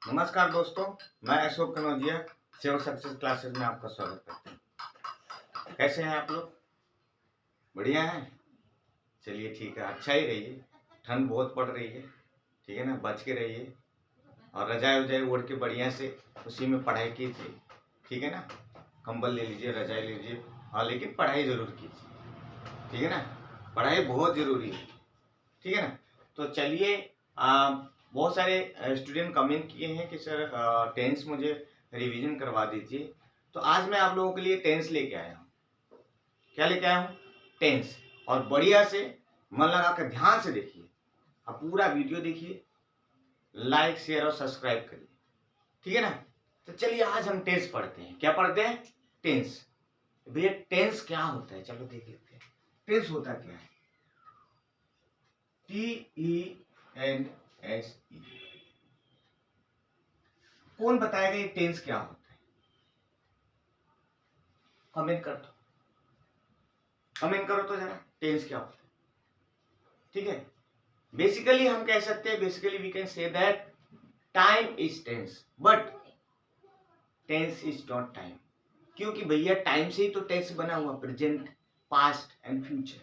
नमस्कार दोस्तों, मैं अशोक कनौजिया सेवर सक्सेस क्लासेस में आपका स्वागत करता हूँ। कैसे हैं आप लोग? बढ़िया हैं? चलिए ठीक है, अच्छा ही रहिए। ठंड बहुत पड़ रही है, ठीक है ना, बच के रहिए और रजाई वजाई ओढ़ के बढ़िया से उसी में पढ़ाई कीजिए, ठीक है ना। कंबल ले लीजिए, रजाई ले लीजिए, हाँ लेकिन पढ़ाई ज़रूर कीजिए, ठीक है ना। पढ़ाई बहुत ज़रूरी है, ठीक है ना। तो चलिए, बहुत सारे स्टूडेंट कमेंट किए हैं कि सर टेंस मुझे रिवीजन करवा दीजिए। तो आज मैं आप लोगों के लिए टेंस लेके आया हूँ। क्या लेके आया हूँ? टेंस। और बढ़िया से मन लगा कर ध्यान से देखिए, अब पूरा वीडियो देखिए, लाइक शेयर और सब्सक्राइब करिए, ठीक है ना। तो चलिए आज हम टेंस पढ़ते हैं। क्या पढ़ते हैं? टेंस। भैया टेंस क्या होता है, चलो देख लेते हैं। टेंस होता क्या है? TENSE। कौन बताएगा ये टेंस क्या होता है? कमेंट कर दो, कमेंट करो तो जरा, टेंस क्या होता है, ठीक है। बेसिकली हम कह सकते हैं, basically we can say that time is tense, but tense is not time. क्योंकि भैया टाइम से ही तो टेंस बना हुआ, प्रेजेंट, पास्ट एंड फ्यूचर,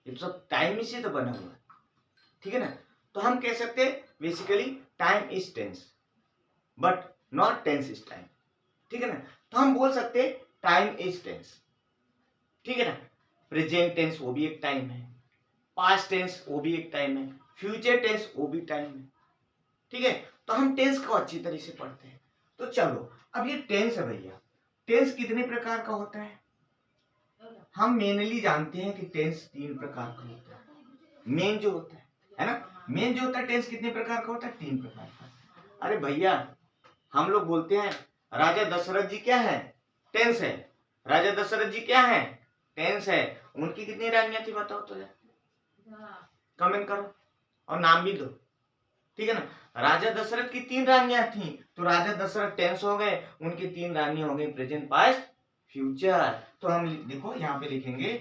ये सब टाइम ही से तो बना हुआ, ठीक है ना। तो हम कह सकते हैं basically time is tense but not tense is time, ठीक है ना। तो हम बोल सकते हैं टाइम इज टेंस, ठीक है ना। प्रेजेंट टेंस वो भी एक टाइम है, पास्ट टेंस वो भी एक टाइम है, फ्यूचर टेंस वो भी टाइम है, ठीक है। तो हम टेंस को अच्छी तरह से पढ़ते हैं। तो चलो, अब ये टेंस है भैया, टेंस कितने प्रकार का होता है? हम मेनली जानते हैं कि टेंस 3 प्रकार का होता है। मेन जो होता है ना, मेन जो होता है टेंस कितने प्रकार का होता है? 3 प्रकार का। अरे भैया हम लोग बोलते हैं राजा दशरथ जी क्या है? टेंस है। राजा दशरथ जी क्या है? टेंस है। उनकी कितनी रानियां थी बताओ तो यार, कमेंट करो और नाम भी दो, ठीक है ना। राजा दशरथ की 3 रानियां थी, तो राजा दशरथ टेंस हो गए, उनकी 3 रानियां हो गई प्रेजेंट, पास्ट, फ्यूचर। तो हम देखो यहाँ पे लिखेंगे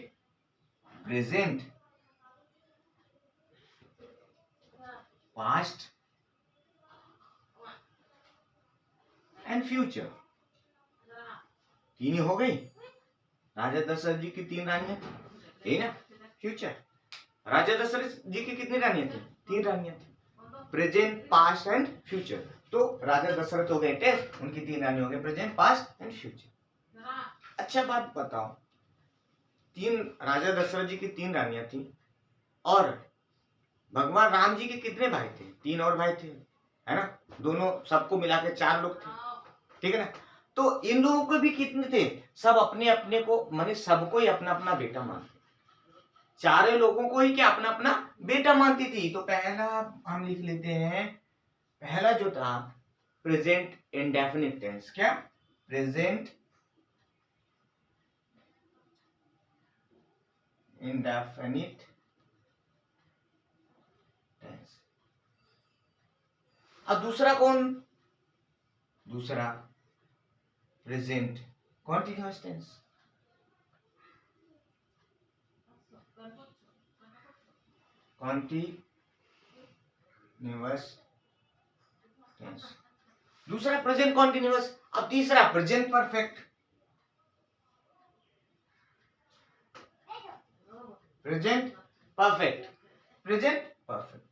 प्रेजेंट, पास्ट एंड फ्यूचर। 3 हो गई। राजा दशरथ जी की 3 रानियां थी, यही ना, फ्यूचर। राजा दशरथ जी की कितनी रानियां थी? 3 रानियां थी, प्रेजेंट, पास्ट एंड फ्यूचर। तो राजा दशरथ हो गए टेंस, उनकी 3 रानी हो गए प्रेजेंट, पास्ट एंड फ्यूचर। अच्छा बात बताओ, 3 राजा दशरथ जी की 3 रानियां थी और भगवान राम जी के कितने भाई थे? 3 और भाई थे, है ना। दोनों सबको मिला के 4 लोग थे, ठीक है ना। तो इन लोगों को भी कितने थे? सब अपने अपने को, माने सबको ही अपना अपना बेटा मानते, चारों लोगों को ही क्या अपना अपना बेटा मानती थी। तो पहला हम लिख लेते हैं, पहला जो था प्रेजेंट इंडेफिनिट टेंस। क्या? Present indefinite tense. अब दूसरा कौन? दूसरा present continuous tense. Continuous tense, दूसरा प्रेजेंट कॉन्टिन्यूअस। अब तीसरा present perfect. Present perfect, present perfect.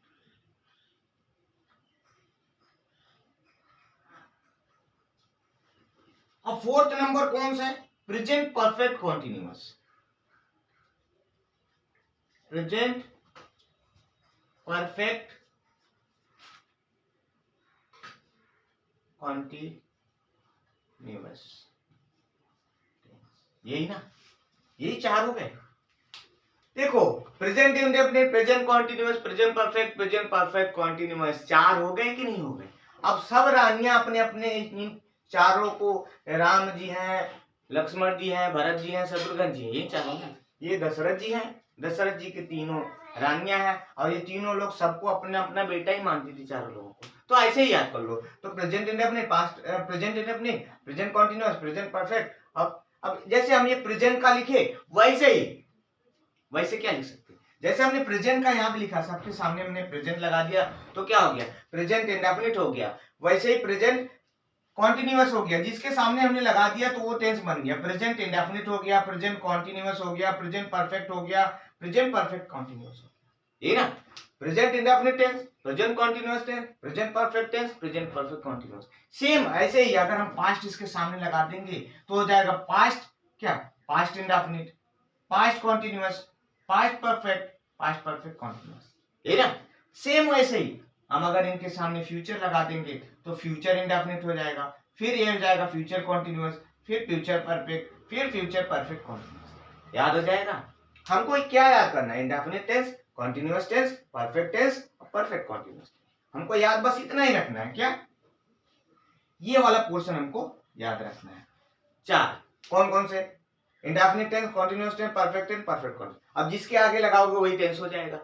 अब फोर्थ नंबर कौन सा है? Present perfect continuous. Present perfect continuous, यही ना, यही 4 हो गए। देखो, present indefinite, present continuous, present perfect continuous, 4 हो गए कि नहीं हो गए? अब सब रानियां अपने अपने इन चारों को, राम जी हैं, लक्ष्मण जी हैं, भरत जी हैं, शत्रुघ्न जी हैं, ये चारों ना। ये दशरथ जी हैं, दशरथ जी की 3 रानियां हैं और ये तीनों लोग सबको अपना अपना बेटा ही मानती थी, चारों लोगों को। तो ऐसे ही याद कर लो। तो present indefinite, past, present indefinite, present continuous, present perfect. अब जैसे हम ये प्रेजेंट का लिखे, वैसे ही, वैसे क्या लिख सकते हैं? जैसे हमने प्रेजेंट का यहाँ पे लिखा, सबके सामने हमने प्रेजेंट लगा दिया तो क्या हो गया, प्रेजेंट इंडेफिनिट हो गया। वैसे ही प्रेजेंट कॉन्टिन्यूअस हो गया, जिसके सामने हमने लगा दिया तो वो टेंस बन गया। प्रेजेंट इंडेफिनिट हो गया, प्रेजेंट कॉन्टिन्यूअस हो गया, प्रेजेंट परफेक्ट हो गया, प्रेजेंट परफेक्ट कॉन्टिन्यूअस हो गया, ये ना। Present indefinite tense, present continuous tense, present perfect tense, present perfect continuous. Same ऐसे ही अगर हम पास्ट इसके सामने लगा देंगे तो हो जाएगा पास्ट क्या, past indefinite, past continuous, past perfect, past perfect continuous, ये ना। सेम वैसे ही हम अगर इनके सामने फ्यूचर लगा देंगे तो फ्यूचर इंडेफिनिट हो जाएगा, फिर ये हो जाएगा फ्यूचर कॉन्टिन्यूअस, फिर फ्यूचर परफेक्ट, फिर फ्यूचर परफेक्ट कॉन्टिन्यूअस। याद हो जाएगा। हमको क्या याद करना है, indefinite tense, continuous tense, perfect tense और परफेक्ट कॉन्टिन्यूअस। हमको याद बस इतना ही रखना है, क्या, ये वाला पोर्शन हमको याद रखना है। चार कौन कौन से, indefinite tense, continuous tense, perfect tense, perfect continuous. अब जिसके आगे लगाओगे वही टेंस हो जाएगा।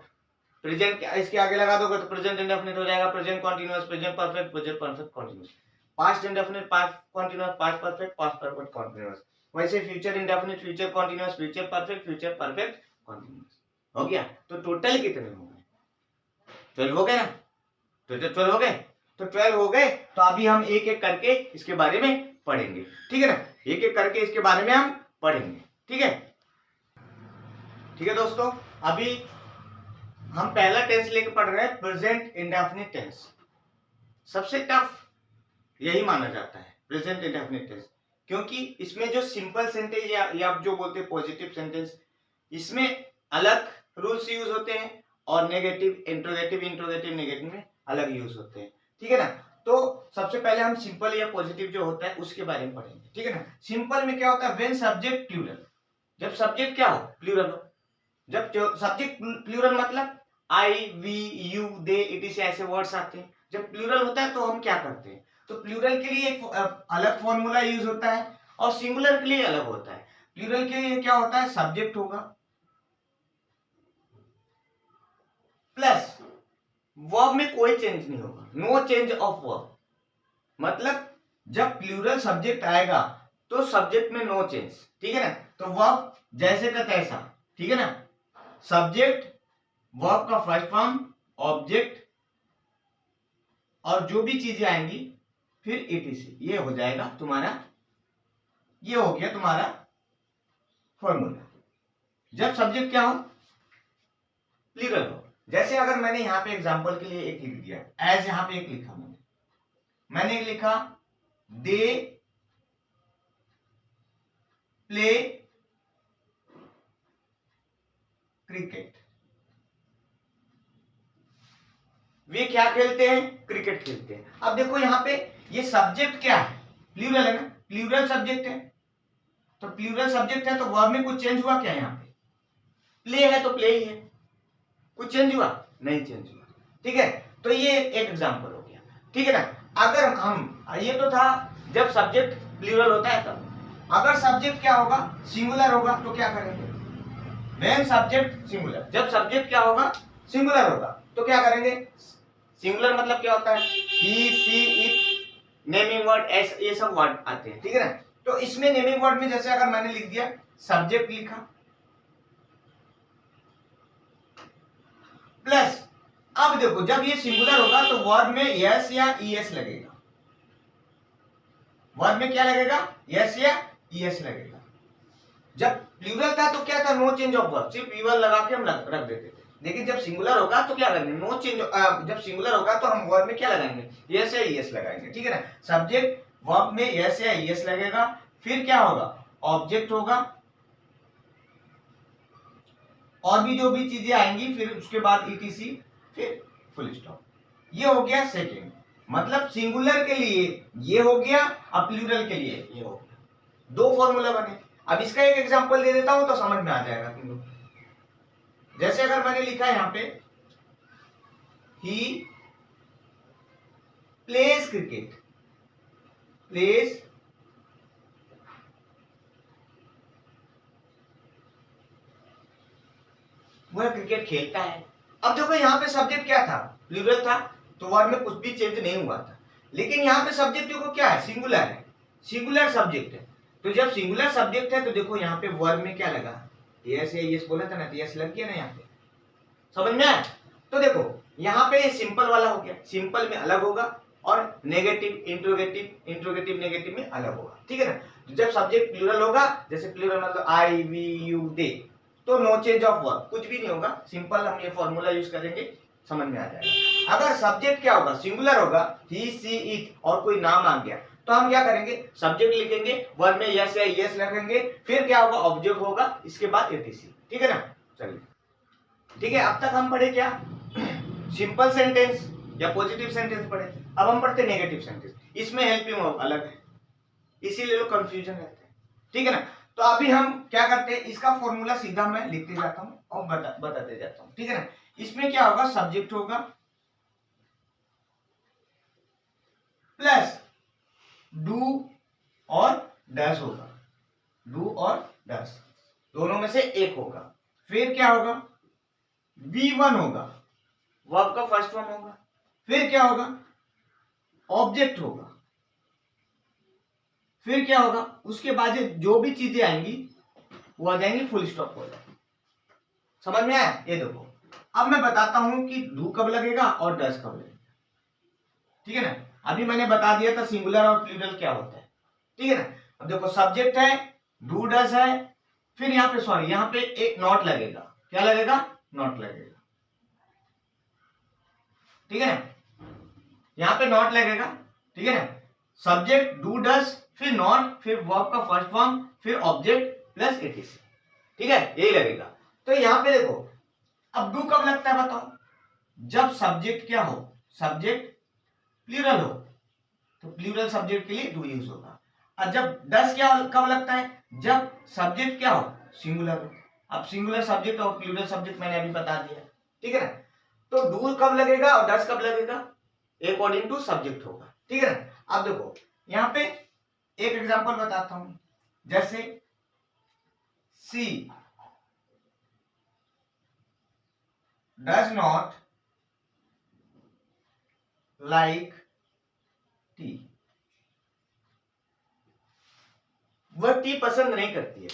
प्रेजेंट इसके आगे लगा दोगे तो प्रेजेंट इंडेफिनिट हो जाएगा, present continuous, present perfect, present perfect continuous, past indefinite, past continuous, past perfect, past perfect continuous. वैसे future indefinite, future continuous, future perfect, future perfect continuous. हो गया। तो टोटल कितने हो गए, 12 हो गए ना, टोटल 12 हो गए। तो 12 हो गए तो अभी हम एक एक करके इसके बारे में पढ़ेंगे, ठीक है ना, एक एक करके इसके बारे में हम पढ़ेंगे, ठीक है। ठीक है दोस्तों, अभी हम पहला टेंस लेके पढ़ रहे हैं, प्रेजेंट इंडेफिनिट टेंस। सबसे टफ यही माना जाता है, प्रेजेंट इंडेफिनिट टेंस, क्योंकि इसमें जो सिंपल सेंटेंस या आप जो बोलते हैं पॉजिटिव सेंटेंस, इसमें अलग रूल्स यूज होते हैं और नेगेटिव, इंट्रोगेटिव, नेगेटिव में अलग यूज होते हैं, ठीक है ना। तो सबसे पहले हम सिंपल या पॉजिटिव जो होता है उसके बारे में पढ़ेंगे, ठीक है ना। सिंपल में क्या होता है, व्हेन सब्जेक्ट प्लूरल, जब सब्जेक्ट क्या हो, प्लूरल हो। जब सब्जेक्ट प्लूरल मतलब I, we, you, they, it is ऐसे वर्ड्स आते हैं। जब प्लूरल होता है तो हम क्या करते हैं, तो प्लूरल के लिए एक अलग फॉर्मूला यूज होता है और सिंगुलर के लिए अलग होता है। प्लूरल के लिए क्या होता है, सब्जेक्ट होगा प्लस वर्ब में कोई चेंज नहीं होगा, नो चेंज ऑफ वर्ब। मतलब जब प्लूरल सब्जेक्ट आएगा तो सब्जेक्ट में नो चेंज, ठीक है ना। तो वर्ब जैसे का तैसा, ठीक है ना। सब्जेक्ट, वर्ब का फर्स्ट फॉर्म, ऑब्जेक्ट और जो भी चीजें आएंगी फिर etc, ये हो जाएगा तुम्हारा, ये हो गया तुम्हारा फॉर्मूला। जब सब्जेक्ट क्या हो, प्लूरल हो। जैसे अगर मैंने यहां पे एग्जांपल के लिए एक लिख दिया, एज यहां पे एक लिखा, मैंने लिखा दे प्ले क्रिकेट, वे क्या खेलते हैं, क्रिकेट खेलते हैं। अब देखो यहाँ पे ये सब्जेक्ट क्या है, प्लूरल है ना, प्लूरल सब्जेक्ट है। तो प्लूरल सब्जेक्ट है तो वर्ब में कुछ चेंज हुआ क्या, यहाँ पे प्ले है तो प्ले ही है, कुछ चेंज हुआ नहीं, चेंज हुआ, ठीक है। तो ये एक एग्जांपल हो गया, ठीक है ना। अगर हम, ये तो था जब सब्जेक्ट प्लूरल होता है तब। अगर सब्जेक्ट क्या होगा, सिंगुलर होगा तो क्या करेंगे, व्हेन सब्जेक्ट सिंगुलर, जब सब्जेक्ट क्या होगा, सिंगुलर होगा तो क्या करेंगे। सिंगुलर मतलब क्या होता है, ही, सी, इट, नेमिंग वर्ड, ये सब वर्ड आते हैं, ठीक है ना। तो इसमें नेमिंग वर्ड में जैसे अगर मैंने लिख दिया सब्जेक्ट लिखा प्लस, अब देखो जब ये सिंगुलर होगा तो वर्ब में यस या ईएस लगेगा, वर्ब में क्या लगेगा, यस या ईएस लगेगा। जब प्लूरल था तो क्या था, नो चेंज ऑफ वर्ब, सिर्फ वीवर लगा के हम रख देते थे। लेकिन जब सिंगुलर होगा तो क्या करेंगे, नो चेंज, जब सिंगुलर होगा तो हम वर्ब में क्या लगाएंगे, यस या ईएस लगाएंगे, ठीक है ना। सब्जेक्ट वर्ब में यस या ईएस लगेगा, फिर क्या होगा, ऑब्जेक्ट होगा और भी जो भी चीजें आएंगी, फिर उसके बाद etc, फिर फुल स्टॉप। ये हो गया सेकंड, मतलब सिंगुलर के लिए ये हो गया और प्लूरल के लिए ये हो गया, दो फॉर्मूला बने। अब इसका एक एग्जांपल दे देता हूं तो समझ में आ जाएगा तुम लोग। जैसे अगर मैंने लिखा है यहां पे ही प्लेज क्रिकेट, प्लेज वह क्रिकेट खेलता है। अब देखो यहाँ पे सब्जेक्ट क्या था, प्लूरल था तो वर्ब में कुछ भी चेंज नहीं हुआ था। लेकिन यहाँ पे सब्जेक्ट देखो क्या है, सिंगुलर है, सिंगुलर सब्जेक्ट है। तो जब सिंगुलर सब्जेक्ट है तो देखो यहाँ पे वर्ब में क्या लगा, यस या यस बोला था ना, तो यस लग गया ना यहाँ पे, समझ में आया? तो देखो यहाँ पे सिंपल वाला हो गया, सिंपल में अलग होगा और नेगेटिव इंट्रोगेटिव नेगेटिव में अलग होगा, ठीक है ना। जब सब्जेक्ट प्लूरल होगा, जैसे प्लूरल मतलब आई वी यू दे, तो नो चेंज ऑफ वर्ब, कुछ भी नहीं होगा, सिंपल हम ये फॉर्मूला यूज करेंगे, समझ में आ जाएगा। अगर सब्जेक्ट क्या होगा, सिंगुलर होगा, ही सी इट और कोई नाम आ गया, तो हम क्या करेंगे, सब्जेक्ट लिखेंगे, वर्ब में यस या यस रखेंगे, फिर क्या होगा, ऑब्जेक्ट होगा, इसके बाद एटीसी, ठीक है ना। चलिए ठीक है, अब तक हम पढ़े क्या, सिंपल सेंटेंस या पॉजिटिव सेंटेंस पढ़े। अब हम पढ़ते नेगेटिव सेंटेंस, इसमें हेल्पिंग वर्ब अलग है, इसीलिए लोग कंफ्यूजन रहते हैं, ठीक है ना। तो अभी हम क्या करते हैं, इसका फॉर्मूला सीधा मैं लिखते जाता हूँ और बताते जाता हूँ, ठीक है ना। इसमें क्या होगा, सब्जेक्ट होगा प्लस डू और डस होगा, डू और डस दोनों में से एक होगा, फिर क्या होगा, V1 होगा, वर्ब का फर्स्ट फॉर्म होगा, फिर क्या होगा, ऑब्जेक्ट होगा, फिर क्या होगा, उसके बाद जो भी चीजें आएंगी वो आ जाएंगी, फुल स्टॉप हो जाएगा। समझ में आया? ये देखो अब मैं बताता हूं कि डू कब लगेगा और डस कब लगेगा, ठीक है ना। अभी मैंने बता दिया था सिंगुलर और प्लूरल क्या होता है, ठीक है ना। अब देखो सब्जेक्ट है, डू डस है, फिर यहाँ पे सॉरी यहाँ पे एक नॉट लगेगा, क्या लगेगा, नॉट लगेगा, ठीक है ना, यहाँ पे नॉट लगेगा, ठीक है ना। सब्जेक्ट डू डस, फिर नॉट, फिर वर्ब का फर्स्ट फॉर्म, फिर ऑब्जेक्ट प्लस एटीसी, ठीक है, यही लगेगा। तो यहाँ पे देखो अब डू कब लगता है बताओ, जब सब्जेक्ट क्या हो, सब्जेक्ट प्लूरल हो, तो प्लूरल सब्जेक्ट के लिए डू यूज होगा। और जब डस क्या कब लगता है, जब सब्जेक्ट क्या हो, सिंगुलर हो। अब सिंगुलर सब्जेक्ट और प्लूरल सब्जेक्ट मैंने अभी बता दिया, ठीक है ना। तो डू कब लगेगा और डस कब लगेगा, अकॉर्डिंग टू सब्जेक्ट होगा, ठीक है ना। अब देखो यहाँ पे एक एग्जांपल बताता हूं, जैसे सी डज नॉट लाइक टी, वह टी पसंद नहीं करती है,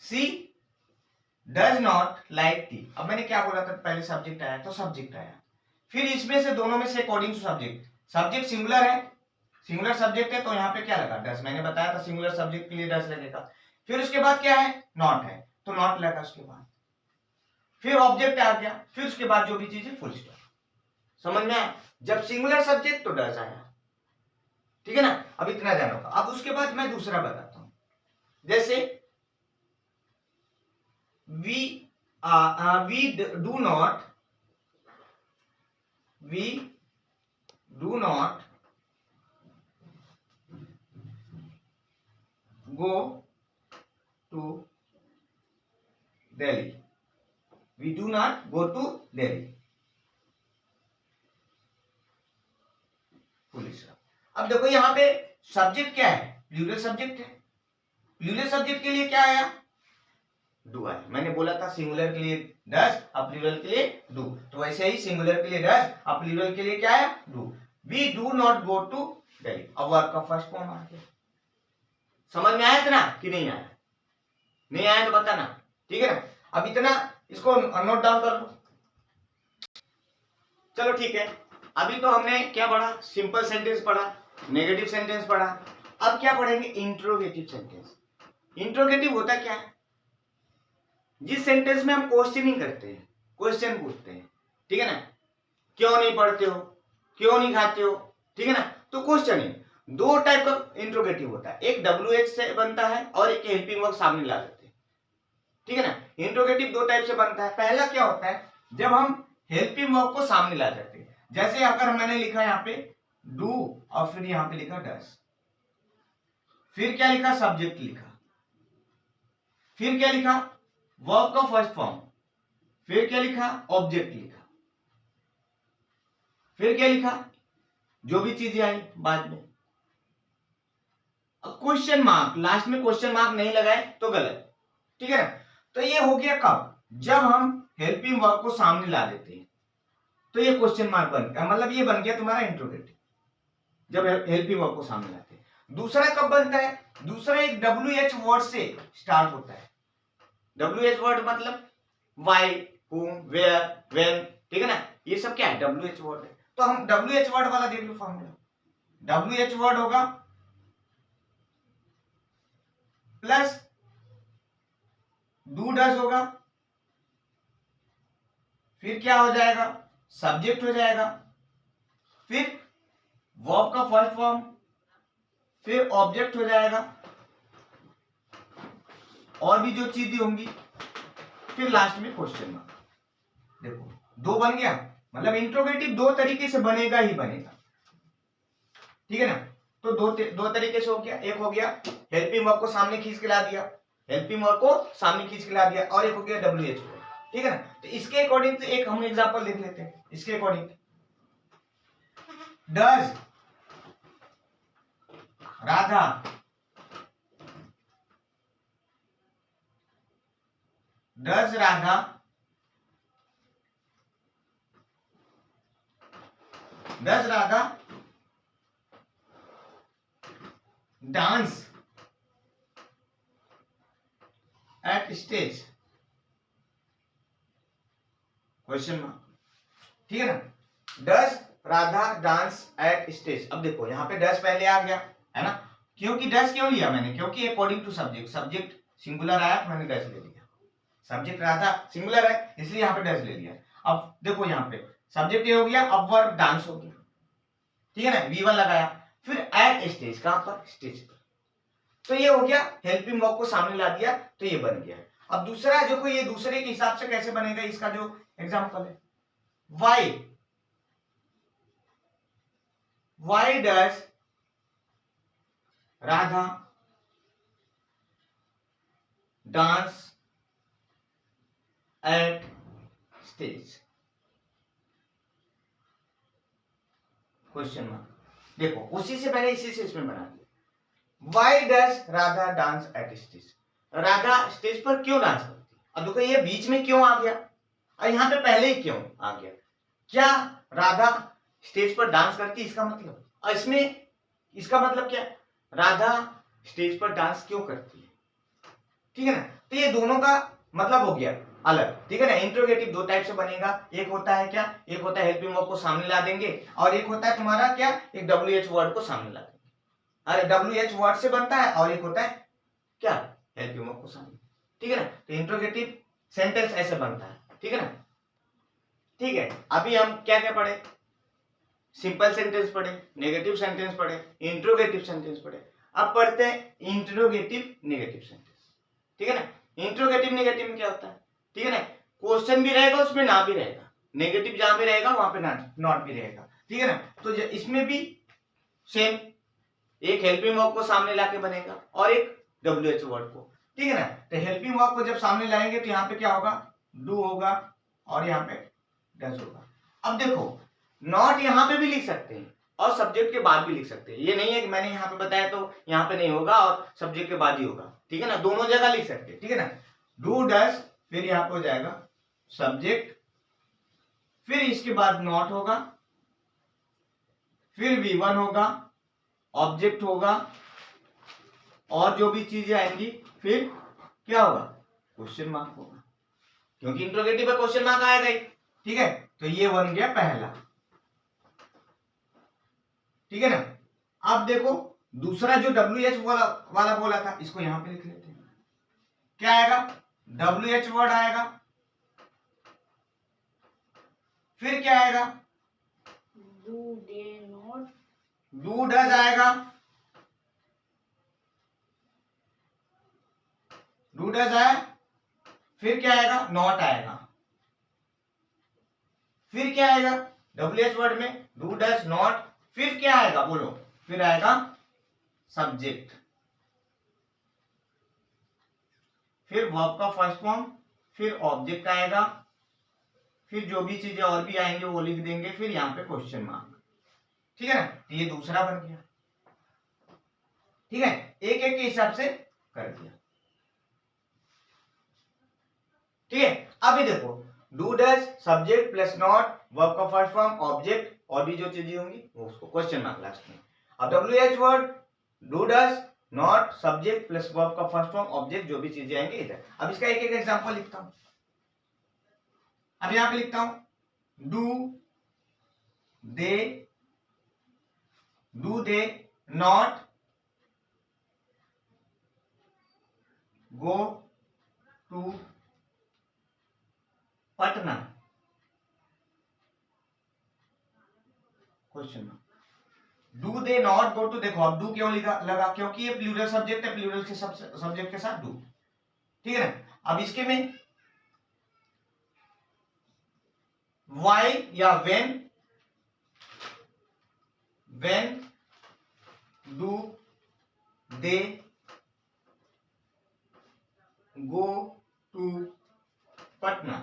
सी डज नॉट लाइक टी। अब मैंने क्या बोला था, पहले सब्जेक्ट आया तो सब्जेक्ट आया, फिर इसमें से दोनों में से according to subject, subject singular है, सिंगुलर सब्जेक्ट है, तो यहाँ पे क्या लगा, डस, मैंने बताया था सिंगुलर सब्जेक्ट के लिए डस लगेगा। फिर उसके बाद क्या है, नॉट है, तो नॉट लगा उसके बाद, फिर ऑब्जेक्ट आ गया, फिर उसके बाद जो भी चीज है फुल स्टॉप। समझ में आया? जब सिंगुलर सब्जेक्ट तो डस आया, ठीक है ना। अब इतना जानो। अब उसके बाद मैं दूसरा बताता हूं, जैसे we do not go to Delhi, we do not go to Delhi, police. अब देखो यहाँ पे सब्जेक्ट क्या है, प्लूरल सब्जेक्ट है, प्लूरल सब्जेक्ट के लिए क्या आया, डू आया। मैंने बोला था सिंगुलर के लिए डस, और प्लूरल के लिए डू, तो वैसे ही सिंगुलर के लिए डस और प्लूरल के लिए क्या आया, do. We do not go to Delhi, अब वर्ब का फर्स्ट फॉर्म आ गया। समझ में आया इतना कि नहीं आया? नहीं आया तो बताना, ठीक है ना। अब इतना इसको नोट डाउन कर लो। चलो ठीक है, अभी तो हमने क्या पढ़ा, सिंपल सेंटेंस पढ़ा, नेगेटिव सेंटेंस पढ़ा। अब क्या पढ़ेंगे, इंट्रोगेटिव सेंटेंस। इंट्रोगेटिव होता क्या है, जिस सेंटेंस में हम क्वेश्चनिंग करते हैं, क्वेश्चन पूछते हैं, ठीक है ना। क्यों नहीं पढ़ते हो, क्यों नहीं खाते हो, ठीक है ना। तो क्वेश्चनिंग दो टाइप का इंट्रोगेटिव होता है, एक WH से बनता है और एक हेल्पिंग वर्ब सामने ला देते हैं, ठीक है ना। इंट्रोगेटिव दो टाइप से बनता है। पहला क्या होता है, जब हम हेल्पिंग वर्ब को सामने ला देते हैं, जैसे अगर मैंने लिखा यहाँ पे डू और फिर यहाँ पे लिखा डस, फिर क्या लिखा, सब्जेक्ट लिखा, फिर क्या लिखा, वर्ब का फर्स्ट फॉर्म, फिर क्या लिखा, ऑब्जेक्ट लिखा, फिर क्या लिखा, जो भी चीजें आई बाद में। क्वेश्चन मार्क, लास्ट में क्वेश्चन मार्क नहीं लगाए तो गलत, ठीक है ना। तो ये हो गया कब, जब हम हेल्पिंग वर्ब को सामने ला देते हैं, तो ये क्वेश्चन मार्क बन गया, मतलब ये बन गया तुम्हारा इंट्रोगेटिव, जब हेल्पिंग वर्ब को सामने लाते हैं। दूसरा कब बनता है, दूसरा एक WH वर्ड से स्टार्ट होता है। WH वर्ड मतलब वाई, whom, where, when, ठीक है ना, ये सब क्या है, WH वर्ड है। तो हम WH वर्ड वाला देख लो फॉर्मूला। WH वर्ड होगा प्लस डू डज होगा, फिर क्या हो जाएगा, सब्जेक्ट हो जाएगा, फिर वर्ब का फर्स्ट फॉर्म, फिर ऑब्जेक्ट हो जाएगा, और भी जो चीजें होंगी, फिर लास्ट में क्वेश्चन मार्क। देखो दो बन गया, मतलब इंट्रोगेटिव दो तरीके से बनेगा ही बनेगा, ठीक है ना। तो दो तरीके से हो गया, एक हो गया हेल्पिंग वर्ब को सामने खींच के ला दिया, हेल्पिंग वर्ब को सामने खींच के ला दिया, और एक हो गया WH वर्ब, ठीक है ना। तो इसके अकॉर्डिंग तो एक हम एग्जांपल लिख लेते हैं। इसके according does Radha does Radha does Radha dance at stage, question mark, ठीक है ना। Does Radha dance at stage. अब देखो यहाँ पे डज पहले आ गया है ना, क्योंकि डज क्यों लिया मैंने, क्योंकि according to subject, subject singular आया तो मैंने डज ले लिया, सब्जेक्ट राधा सिंगुलर है इसलिए यहाँ पे डज ले लिया। अब देखो यहाँ पे सब्जेक्ट ये हो गया, अब वर्ब डांस हो गया, ठीक है ना, V1 लगाया, फिर एट स्टेज, कहां पर, स्टेज पर। तो ये हो गया, हेल्पिंग वर्ब को सामने ला दिया तो ये बन गया। अब दूसरा जो कोई, ये दूसरे के हिसाब से कैसे बनेगा, इसका जो एग्जांपल है, why does Radha dance at stage, question mark. देखो उसी से मैंने इसी से इसमें बना दिया, why does Radha dance at stage, Radha stage पर क्यों डांस करती है। अब देखो ये बीच में क्यों आ गया, और यहाँ पे पहले ही क्यों आ गया, क्या राधा स्टेज पर डांस करती है इसका मतलब, और इसमें इसका मतलब क्या, राधा स्टेज पर डांस क्यों करती है, ठीक है ना। तो ये दोनों का मतलब हो गया अलग, ठीक है ना। इंट्रोगेटिव दो टाइप से बनेगा, एक होता है क्या, एक होता है हेल्पिंग वर्ब को सामने ला देंगे, और एक होता है तुम्हारा क्या, एक WH वर्ड को सामने ला देंगे। अरे WH वर्ड से बनता है, और एक होता है क्या, हेल्पिंग वर्ब को सामने, ठीक है ना। तो इंट्रोगेटिव सेंटेंस ऐसे बनता है, ठीक है ना। ठीक है, अभी हम क्या क्या पढ़े, सिंपल सेंटेंस पढ़े, नेगेटिव सेंटेंस पढ़े, इंट्रोगेटिव सेंटेंस पढ़े। अब पढ़ते हैं इंट्रोगेटिव नेगेटिव सेंटेंस, ठीक है ना। इंट्रोगेटिव नेगेटिव में क्या होता है, ठीक है ना, क्वेश्चन भी रहेगा उसमें ना भी रहेगा, नेगेटिव जहां भी रहेगा वहां पे नॉट भी रहेगा, ठीक है ना। तो इसमें भी सेम, एक हेल्पिंग वर्ब को सामने लाके बनेगा और एक WH वर्ड को, ठीक है ना। तो हेल्पिंग वर्ब को जब सामने लाएंगे तो यहाँ पे क्या होगा, डू होगा, और यहाँ पे डज होगा। अब देखो नॉट यहाँ पे भी लिख सकते हैं और सब्जेक्ट के बाद भी लिख सकते हैं, ये नहीं है कि मैंने यहाँ पे बताया तो यहाँ पे नहीं होगा और सब्जेक्ट के बाद ही होगा, ठीक है ना, दोनों जगह लिख सकते हैं, ठीक है ना। डू डज, फिर यहाँ पे हो जाएगा सब्जेक्ट, फिर इसके बाद नॉट होगा, फिर V1 होगा, ऑब्जेक्ट होगा, और जो भी चीजें आएंगी फिर क्या होगा, क्वेश्चन मार्क होगा, क्योंकि इंट्रोगेटिव में क्वेश्चन मार्क आएगा ही, ठीक है। तो ये बन गया पहला, ठीक है ना। अब देखो दूसरा जो WH वाला बोला था, इसको यहां पे लिख लेते हैं, क्या आएगा, WH वर्ड आएगा, फिर क्या आएगा, डू डज आएगा, डू डज आया, फिर क्या आएगा, नॉट आएगा, फिर क्या आएगा WH वर्ड में, डू डज नॉट, फिर क्या आएगा बोलो, फिर आएगा सब्जेक्ट, फिर वर्ब का फर्स्ट फॉर्म, फिर ऑब्जेक्ट आएगा, फिर जो भी चीजें और भी आएंगे वो लिख देंगे, फिर यहाँ पे क्वेश्चन मार्क, ठीक है ना। तो ये दूसरा बन गया, ठीक है, एक एक के हिसाब से कर दिया, ठीक है। अभी देखो do does subject plus not, verb का फर्स्ट फॉर्म, ऑब्जेक्ट, और भी जो चीजें होंगी वो उसको क्वेश्चन मार्क लास्ट में। अब WH word, do does not, subject plus verb का फर्स्ट फॉर्म, ऑब्जेक्ट, जो भी चीजें आएंगे इधर। अब इसका एक एक एग्जांपल लिखता हूं, अब यहां पे लिखता हूं do they not go to Patna, question do they not go to, देखो अब डू क्यों लगा, क्योंकि ये प्लूरल सब्जेक्ट है, प्लूरल के सब्जेक्ट के साथ डू, ठीक है ना। अब इसके में वाई या when do they go to Patna,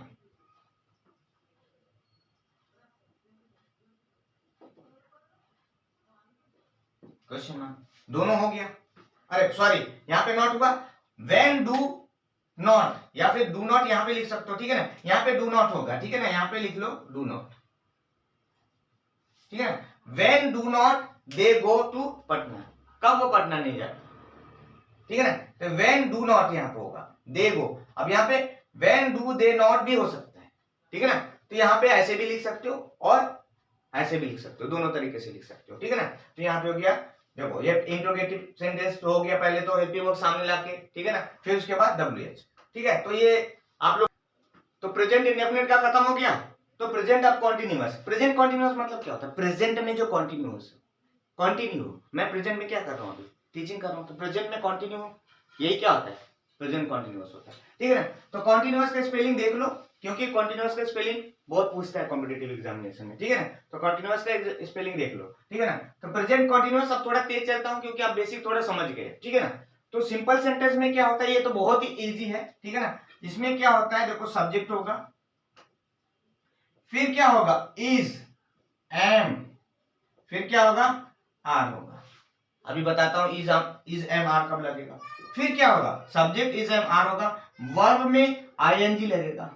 question mark, दोनों हो गया। अरे सॉरी, यहां पे नॉट हुआ, व्हेन डू नॉट या फिर डू नॉट यहां पे लिख सकते हो, ठीक है ना, यहां पे डू नॉट होगा, ठीक है ना, यहां पे लिख लो डू नॉट, ठीक है ना। When do not they go to Patna, कब वो पटना नहीं जाए, ठीक है ना। तो व्हेन डू नॉट यहां पे होगा, दे गो, अब यहां पे व्हेन डू दे नॉट भी हो सकता है, ठीक है ना। तो यहां पे ऐसे भी लिख सकते हो और ऐसे भी लिख सकते हो, दोनों तरीके से लिख सकते हो, ठीक है ना। तो यहां पे हो गया, देखो ये इंट्रोगेटिव सेंटेंस हो गया, पहले तो हेल्पिंग वर्ब सामने लाके, ठीक है ना, फिर उसके बाद WH, ठीक है। तो ये आप लोग, तो प्रेजेंट इंडेफिनिट का खत्म हो गया, तो प्रेजेंट अब कॉन्टिन्यूअस। प्रेजेंट कॉन्टिन्यूअस मतलब क्या होता है, प्रेजेंट में जो कॉन्टिन्यूअस, कंटिन्यू, मैं प्रेजेंट में क्या कर रहा हूं, अभी टीचिंग कर रहा हूं, तो प्रेजेंट में कंटिन्यू, यही क्या होता है, प्रेजेंट कॉन्टिन्यूअस होता है, ठीक है ना। तो कॉन्टिन्यूअस का स्पेलिंग देख लो, क्योंकि कॉन्टिन्यूअस का स्पेलिंग बहुत पूछता है कॉम्पिटिटिव एग्जामिनेशन में, ठीक है ना। तो कॉन्टिन्यूअस का स्पेलिंग देख लो, ठीक है ना। तो प्रेजेंट कॉन्टिन्यूअस, अब थोड़ा तेज चलता हूं क्योंकि आप बेसिक थोड़ा समझ गए, ठीक है ना। तो सिंपल सेंटेंस में क्या होता है, ये तो बहुत ही इजी है, ठीक है ना। इसमें क्या होता है, देखो सब्जेक्ट होगा, फिर क्या होगा, इज, एम, फिर क्या होगा, आर होगा। अभी बताता हूं इज एम आर कब लगेगा। फिर क्या होगा, सब्जेक्ट इज एम आर होगा, वर्ब में आईएनजी लगेगा,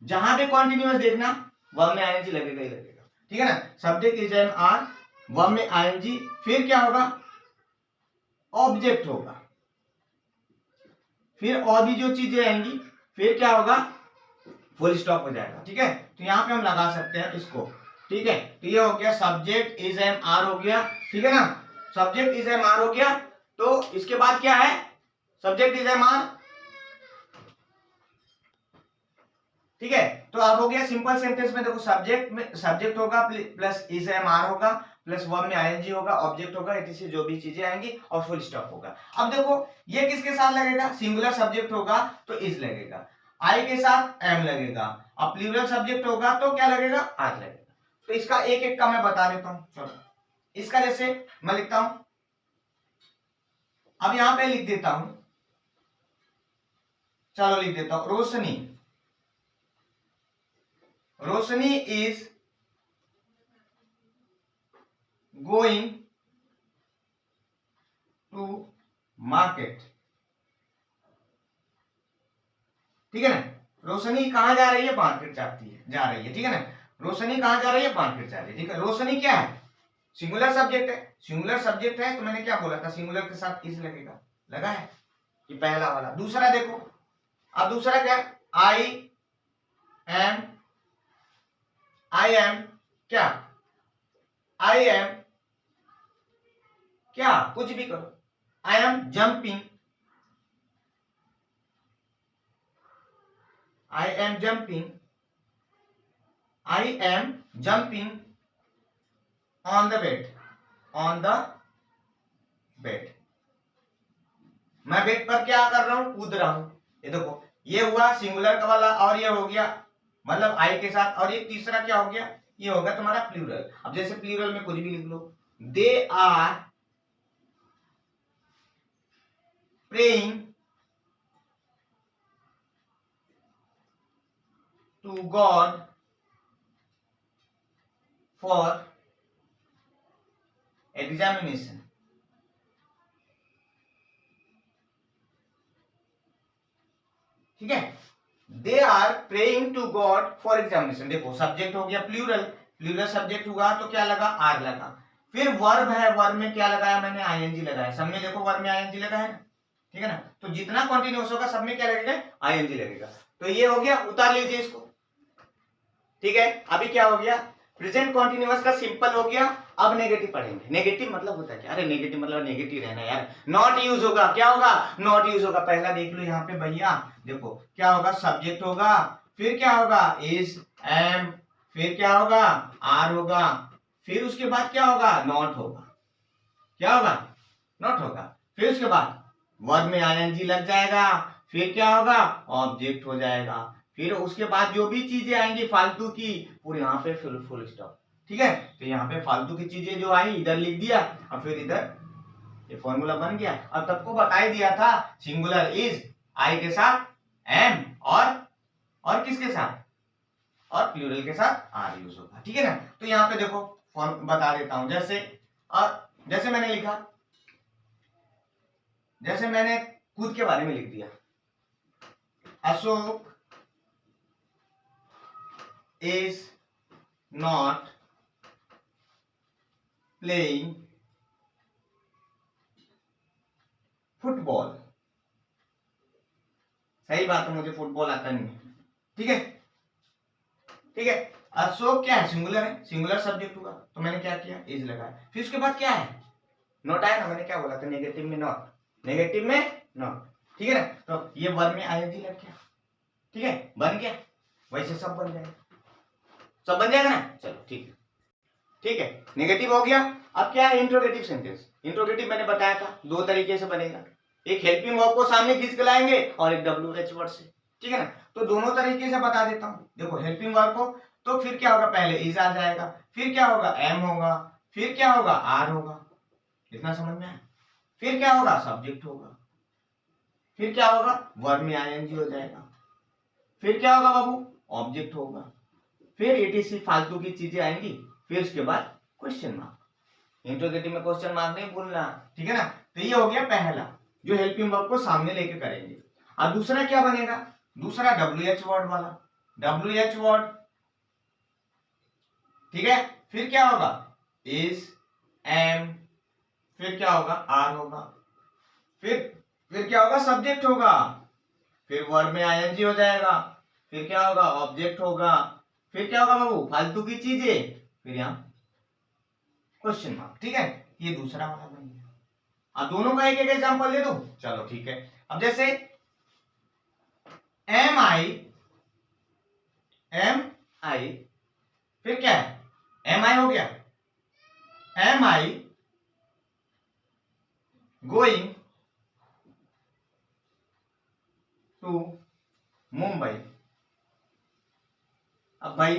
जहां पे कॉन्टिन्यूअस देखना वर्ब में आईएनजी लगेगा ही लगेगा, ठीक है ना। Subject is am are, verb में आईएनजी, फिर क्या होगा, ऑब्जेक्ट होगा, फिर और भी जो चीजें आएंगी, फिर क्या होगा, फुल स्टॉप हो जाएगा, ठीक है। तो यहां पे हम लगा सकते हैं इसको, ठीक है। तो ये हो गया सब्जेक्ट इज एम आर हो गया, ठीक है ना, सब्जेक्ट इज एम आर हो गया। तो इसके बाद क्या है, सब्जेक्ट इज एम आर, ठीक है। तो अब हो गया सिंपल सेंटेंस में, देखो सब्जेक्ट में सब्जेक्ट होगा प्लस इज एम आर होगा प्लस वर्ब में आईएनजी होगा, ऑब्जेक्ट होगा, इसी जो भी चीजें आएंगी और फुल स्टॉप होगा। अब देखो ये किसके साथ लगेगा, सिंगुलर सब्जेक्ट होगा तो इज लगेगा, आई के साथ एम लगेगा, अब प्लूरल सब्जेक्ट होगा तो क्या लगेगा, आर लगेगा। तो इसका एक एक का मैं बता देता हूं, चलो इसका जैसे मैं लिखता हूं, अब यहां पे लिख देता हूं, चलो लिख देता हूं, रोशनी, रोशनी इज गोइंग टू मार्केट, ठीक है ना। रोशनी कहां जा रही है, मार्केट जाती है, जा रही है, ठीक है ना। रोशनी कहां जा रही है, मार्केट जा रही है, ठीक है। रोशनी क्या है, सिंगुलर सब्जेक्ट है, सिंगुलर सब्जेक्ट है, तो मैंने क्या बोला था, सिंगुलर के साथ इज लगेगा, लगा है, ये पहला वाला। दूसरा देखो, अब दूसरा क्या, आई एम क्या, आई एम क्या, कुछ भी करो, I am jumping, I am jumping on the bed, मैं बेड पर क्या कर रहा हूं, कूद रहा हूं। ये देखो ये हुआ सिंगुलर का वाला, और ये हो गया मतलब आई के साथ, और ये तीसरा क्या हो गया, ये होगा तुम्हारा प्लूरल। अब जैसे प्लूरल में कुछ भी लिख लो, they are praying to God for examination, ठीक है। They are praying to God for examination, देखो सब्जेक्ट हो गया प्लूरल, प्लूरल सब्जेक्ट हुआ तो क्या लगा, आर लगा। फिर वर्ब है, वर्ब में क्या लगाया मैंने, आईएनजी लगाया, सब में देखो वर्ब में आईएनजी लगा है ना, ठीक है ना। तो जितना कॉन्टिन्यूअस होगा सब में क्या लगेगा, आईएनजी लगेगा। तो ये हो गया, उतार लीजिए इसको, ठीक है, अभी क्या हो गया, प्रेजेंट कॉन्टिन्यूअस का सिंपल हो गया। अब नेगेटिव पढ़ेंगे। नेगेटिव मतलब होता है क्या, अरे नेगेटिव मतलब नेगेटिव रहना यार, नॉट यूज होगा, क्या होगा, नॉट यूज होगा। पहला देख लो यहाँ पे भैया, देखो क्या होगा, सब्जेक्ट होगा, फिर क्या होगा, इज, एम, फिर क्या होगा, आर होगा, फिर उसके बाद क्या होगा, नॉट होगा, क्या होगा, नॉट होगा, फिर उसके बाद वर्ब में आईएनजी लग जाएगा, फिर क्या होगा, ऑब्जेक्ट हो जाएगा, फिर उसके बाद जो भी चीजें आएंगी फालतू की, पूरे यहाँ पे फुल स्टॉप। ठीक है, तो यहाँ पे फालतू की चीजें जो आई इधर लिख दिया, और फिर इधर ये फॉर्मूला बन गया। अब तब को बता ही दिया था, सिंगुलर इज आई के साथ एम, और किसके साथ, और प्लूरल के साथ आर यूज होगा। ठीक है ना, तो यहाँ पे देखो फॉर्म बता देता हूं, जैसे मैंने लिखा, जैसे मैंने खुद के बारे में लिख दिया, Ashok is not playing football. सही बात है, मुझे फुटबॉल आता नहीं है। ठीक है, ठीक है, अशोक क्या है, सिंगुलर है, सिंगुलर सब्जेक्ट हुआ, तो मैंने क्या किया, इज लगाया, फिर उसके बाद क्या है, नॉट आया ना, मैंने क्या बोला था, नेगेटिव में नॉट, नेगेटिव में नॉट। ठीक है ना, तो ये वर्ब में आईएनजी लग गया। ठीक है, बन गया, वैसे सब बन जाएगा, सब बन जाएगा ना, चलो ठीक है, ठीक है, नेगेटिव हो गया। अब क्या है, इंट्रोगेटिव सेंटेंस। इंट्रोगेटिव मैंने बताया था दो तरीके से बनेगा, एक हेल्पिंग वर्ब को सामने खींच के लाएंगे और एक WH वर्ड से। ठीक है ना, तो दोनों तरीके से बता देता हूं। देखो हेल्पिंग वर्ब को, तो फिर क्या होगा, पहले इज आ जाएगा, फिर क्या होगा, एम होगा, फिर क्या होगा, आर होगा, इतना समझ में आया, फिर क्या होगा, सब्जेक्ट होगा, फिर क्या होगा, वर्ब में आईएनजी हो जाएगा, फिर क्या होगा बाबू, ऑब्जेक्ट होगा, फिर एटीसी फालतू की चीजें आएंगी, फिर उसके बाद क्वेश्चन मार्क। इंट्रोगेटिव में क्वेश्चन मार्क नहीं भूलना। ठीक है ना, तो ये हो गया पहला, जो हेल्पिंग वर्ब को सामने लेके करेंगे। और दूसरा क्या बनेगा, दूसरा WH वर्ड वाला, WH वर्ड। ठीक है, फिर क्या होगा, इज, एम, फिर क्या होगा, आर होगा, फिर क्या होगा, सब्जेक्ट होगा, फिर वर्ब में आईएनजी हो जाएगा, फिर क्या होगा, ऑब्जेक्ट होगा, फिर क्या होगा बाबू, फालतू की चीजें, फिर यहां क्वेश्चन मार्क। ठीक है, ये दूसरा वाला बन गया। अब दोनों का एक एक एग्जांपल ले दो, चलो ठीक है। अब जैसे एम आई, फिर क्या है, एम आई हो गया, am I going to Mumbai. अब भाई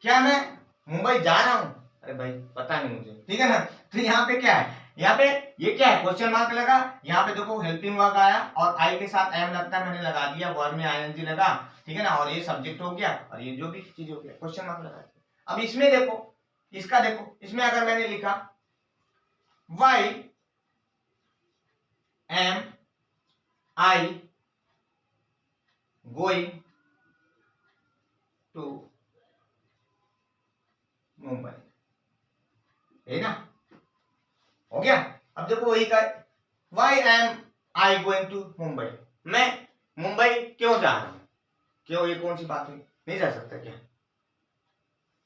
क्या मैं मुंबई जा रहा हूं, अरे भाई पता नहीं मुझे। ठीक है ना, तो यहाँ पे क्या है, यहाँ पे ये क्या है, क्वेश्चन मार्क लगा, यहाँ पे देखो हेल्पिंग वर्ब आया और आई के साथ एम लगता है, मैंने लगा दिया, वर्ब में आईएनजी लगा। ठीक है ना, और ये सब्जेक्ट हो गया, और ये जो भी चीज हो गया, क्वेश्चन मार्क लगा दिया। अब इसमें देखो, इसका देखो, इसमें अगर मैंने लिखा why am I going to Mumbai, है ना, हो गया। अब देखो वही का, why am I going to Mumbai, मैं मुंबई क्यों जा रहा हूं, क्यों, ये कौन सी बात हुई, नहीं जा सकता क्या।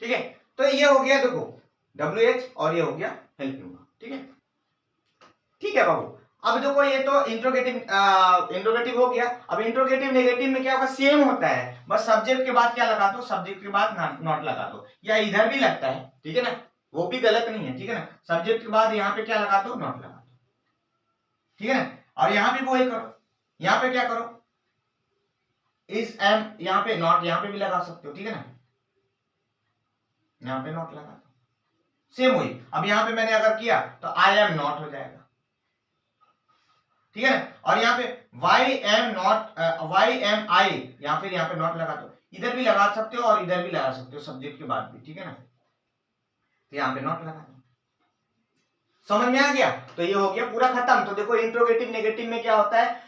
ठीक है, तो ये हो गया देखो WH, और ये हो गया हेल्पिंग वर्ब। ठीक है, ठीक है बाबू। अब देखो ये तो इंट्रोगेटिव हो गया। अब इंट्रोगेटिव नेगेटिव में क्या होगा, सेम होता है, बस सब्जेक्ट के बाद क्या लगा दो, सब्जेक्ट के बाद नॉट लगा दो, या इधर भी लगता है। ठीक है ना, वो भी गलत नहीं है। ठीक है ना, सब्जेक्ट के बाद यहाँ पे क्या लगा दो, नॉट लगा दो। ठीक है ना, और यहाँ भी वही करो, यहाँ पे क्या करो, इज एम, यहाँ पे नॉट, यहाँ पे भी लगा सकते हो। ठीक है ना, यहाँ पे नॉट लगा दो, सेम हुई। अब यहाँ पे मैंने अगर किया तो आई एम नॉट हो जाएगा। ठीक है ना, और यहाँ पे why am not, why am I, या फिर यहाँ पे नॉट लगा दो, इधर भी लगा सकते हो और इधर भी लगा सकते हो, सब्जेक्ट के बाद भी। ठीक है ना, तो यहाँ पे नॉट लगा दो, समझ में आ गया। तो ये हो गया पूरा खत्म। तो देखो इंट्रोगेटिव नेगेटिव में क्या होता है,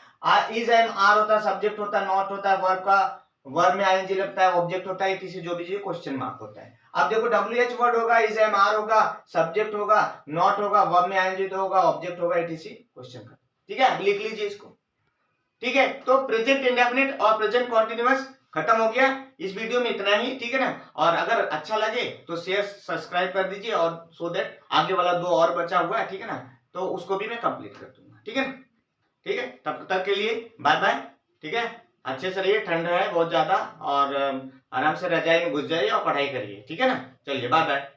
इज एम आर होता है, सब्जेक्ट होता है, नॉट होता है, वर्ब का वर्ब में आईएनजी लगता है, ऑब्जेक्ट होता है, किसी जो भी चीज क्वेश्चन मार्क होता है। अब देखो WH वर्ड होगा, इज एम आर होगा, सब्जेक्ट होगा, नॉट होगा, वर्ब में आईएनजी तो होगा, ऑब्जेक्ट होगा, एटीसी क्वेश्चन का। ठीक है, लिख लीजिए इसको। ठीक है, तो प्रेजेंट इंडेफिनिट और प्रेजेंट कॉन्टिन्यूअस खत्म हो गया। इस वीडियो में इतना ही, ठीक है ना। और अगर अच्छा लगे तो शेयर सब्सक्राइब कर दीजिए, और सो दैट आगे वाला 2 और बचा हुआ है, ठीक है ना, तो उसको भी मैं कंप्लीट कर दूंगा, ठीक है ना। ठीक है, तब तक के लिए बाय बाय। ठीक है, अच्छे से रहिए, ठंड है बहुत ज्यादा, और आराम से रजाई में घुस जाइए और पढ़ाई करिए, ठीक है ना। चलिए बाय बाय।